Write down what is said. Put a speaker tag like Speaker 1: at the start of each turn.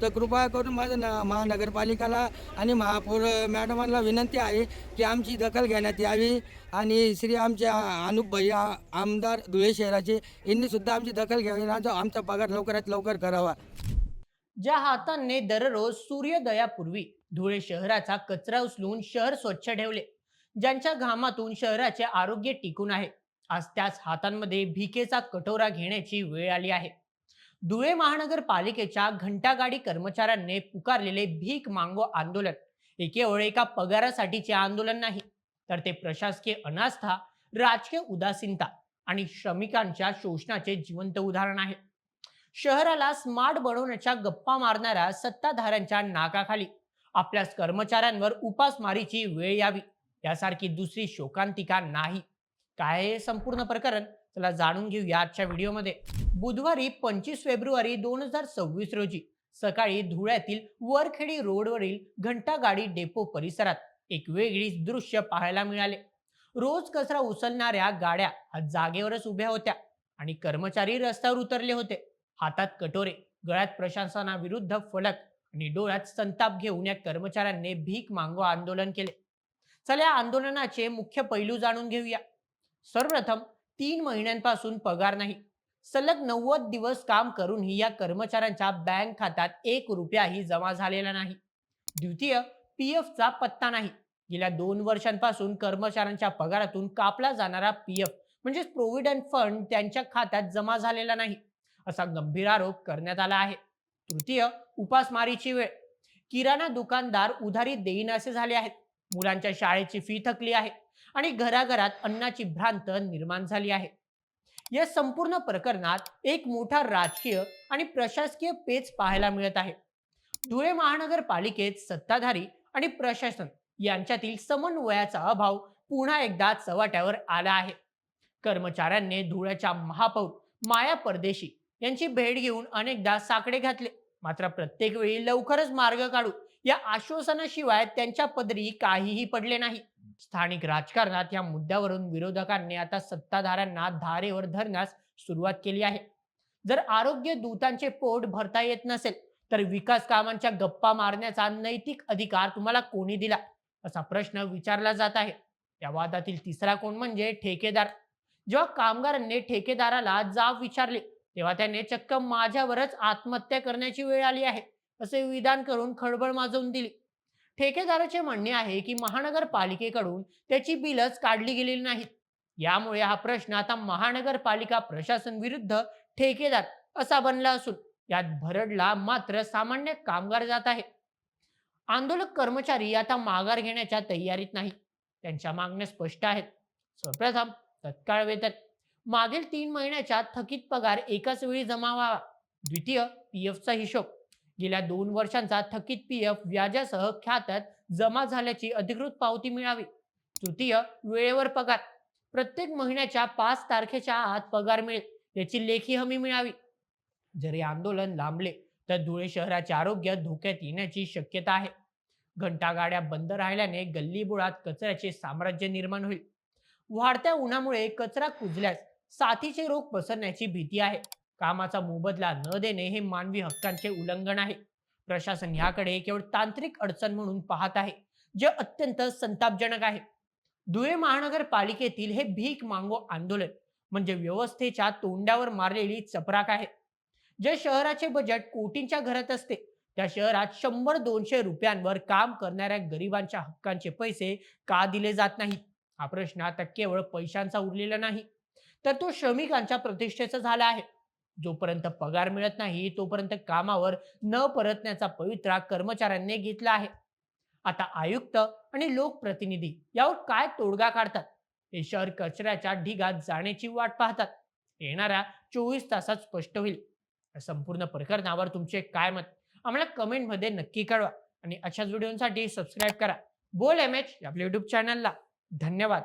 Speaker 1: तर कृपया करून माझं महानगरपालिकाला आणि महापौर मॅडमांना विनंती आहे की आमची दखल घेण्यात यावी आणि श्री आमचे अनुप भैया आमदार धुळे शहराचे यांनी सुद्धा आमची दखल घ्यावी आणि आमचा पगार लवकरात लवकर करावा.
Speaker 2: ज्या हातांनी दररोज सूर्योदयापूर्वी धुळे शहराचा कचरा उचलून शहर स्वच्छ ठेवले, ज्यांच्या घामातून शहराचे आरोग्य टिकून आहे, आज त्याच हातांमध्ये भीकेचा कटोरा घेण्याची वेळ आली आहे. धुळे महानगरपालिकेच्या घंटागाडी कर्मचाऱ्यांनी पुकारलेले भीक मांगो आंदोलन हे केवळ एका पगारासाठीचे आंदोलन नाही, तर ते प्रशासकीय अनास्था, राजकीय उदासीनता आणि श्रमिकांच्या शोषणाचे जिवंत उदाहरण आहे. शहराला स्मार्ट बनवण्याच्या गप्पा मारणाऱ्या सत्ताधाऱ्यांच्या नाकाखाली आपल्याच कर्मचाऱ्यांवर उपासमारीची वेळ यावी यासारखी दुसरी शोकांतिका नाही. काय आहे हे संपूर्ण प्रकरण, चला जाणून घेऊया आजच्या व्हिडिओमध्ये. बुधवारी 25 फेब्रुवारी 2026 रोजी सकाळी धुळ्यातील वरखेडी रोडवरील घंटागाडी डेपो परिसरात एक वेगळीच दृश्य पाहायला मिळाले. रोज कचरा उचलणाऱ्या गाड्या आज जागेवरच उभ्या होत्या आणि कर्मचारी रस्त्यावर उतरले होते. हातात कटोरे, गळ्यात प्रशासनाविरुद्ध फलक आणि डोळ्यात संताप घेऊन या कर्मचाऱ्यांनी भीक मागो आंदोलन केले. चला या आंदोलनाचे मुख्य पैलू जाणून घेऊया. सर्वप्रथम, 3 महिन्यांपासून पगार नाही. सलग 90 दिवस काम करूनही या कर्मचाऱ्यांच्या बँक खात्यात 1 रुपयाही जमा झालेला नाही. द्वितीय, पीएफचा पत्ता नाही. गेल्या 2 वर्षांपासून कर्मचाऱ्यांच्या पगारातून कापला जाणारा पीएफ म्हणजेच प्रोव्हिडंट फंड त्यांच्या खात्यात जमा झालेला नाही, असा गंभीर आरोप करण्यात आला आहे. तृतीय, उपासमारीची वेळ. किराणा दुकानदार उधारी देईनासे झाले आहेत. मुलांच्या शाळेची फी थकली आहे आणि घराघरात अन्नाची भ्रांत निर्माण झाली आहे. या संपूर्ण प्रकरणात एक मोठा राजकीय आणि प्रशासकीय पेच पाहायला मिळत आहे. धुळे महानगरपालिकेत सत्ताधारी आणि प्रशासन यांच्यातील समन्वयाचा अभाव पुन्हा एकदा चव्हाट्यावर आला आहे. कर्मचाऱ्यांनी धुळ्याच्या महापौर माया परदेशी यांची भेट घेऊन अनेकदा साकडे घातले, मात्र प्रत्येक वेळी लवकरच मार्ग काढू या आश्वासनाशिवाय त्यांच्या पदरी काहीही पडले नाही. स्थानिक राजकारणात या मुद्द्यावरून विरोधकांनी आता सत्ताधाऱ्यांना धारेवर धरण्यास सुरुवात केली आहे. जर आरोग्य दूतांचे पोट भरता येत नसेल तर विकास कामांच्या गप्पा मारण्याचा नैतिक अधिकार तुम्हाला कोणी दिला, असा प्रश्न विचारला जात आहे. या वादातील तिसरा कोण म्हणजे ठेकेदार. जेव्हा कामगारांनी ठेकेदाराला जाब विचारले तेव्हा त्याने चक्क माझ्यावरच आत्महत्या करण्याची वेळ आली आहे असे विधान करून खळबळ माजवून दिली. ठेकेदाराचे म्हणणे आहे की महानगरपालिकेकडून त्याची बिलच काढली गेलेली नाहीत. यामुळे हा प्रश्न आता महानगरपालिका प्रशासन विरुद्ध ठेकेदार असा बनला असून यात भरडला मात्र सामान्य कामगार जात आहे. आंदोलक कर्मचारी आता माघार घेण्याच्या तयारीत नाही. त्यांच्या मागण्या स्पष्ट आहेत. सर्वप्रथम, तत्काळ वेतन. मागील 3 महिन्याच्या थकीत पगार एकाच वेळी जमा व्हावा. द्वितीय, पीएफचा हिशोब. गेल्या 2 वर्षांचा थकीत पीएफ व्याजासह खात्यात जमा झाल्याची अधिकृत पावती मिळावी. तृतीय, वेळेवर पगार. प्रत्येक महिन्याच्या 5 तारखेच्या आत पगार मिळेल याची लेखी हमी मिळावी. जर हे आंदोलन लांबले तर धुळे शहराचे आरोग्य धोक्यात येण्याची शक्यता आहे. घंटागाड्या बंद राहिल्याने गल्लीबोळात कचऱ्याचे साम्राज्य निर्माण होईल. वाढत्या उन्हामुळे कचरा कुजल्यास साथीचे रोग पसरण्याची भीती आहे. कामाचा मोबदला न देणे हे मानवी हक्कांचे उल्लंघन आहे. प्रशासन याकडे केवळ तांत्रिक अडचण म्हणून पाहत आहे, जे अत्यंत संतापजनक आहे. धुळे महानगरपालिकेतील हे भीक मागो आंदोलन म्हणजे व्यवस्थेच्या तोंडावर मारलेली चपराक आहे. जे शहराचे बजेट कोटींच्या घरात असते त्या शहरात 100-200 रुपयांवर काम करणाऱ्या गरिबांच्या हक्कांचे पैसे का दिले जात नाहीत? हा प्रश्न आता केवळ पैशांचा उरलेला नाही, तर तो श्रमिकांच्या प्रतिष्ठेचा झाला आहे. जोपर्यंत पगार मिळत नाही तोपर्यंत कामावर न परतण्याचा पवित्रा कर्मचाऱ्यांनी घेतला आहे. आता आयुक्त आणि लोकप्रतिनिधी यावर काय तोडगा काढतात? हे शहर कचऱ्याच्या ढिगात जाण्याची वाट पाहतात. येणाऱ्या 24 तासात स्पष्ट होईल. या संपूर्ण प्रकरणावर तुमचे काय मत आम्हाला कमेंटमध्ये नक्की कळवा आणि अशाच व्हिडिओसाठी सबस्क्राईब करा बोल एम एच आपल्या युट्यूब चॅनलला. धन्यवाद.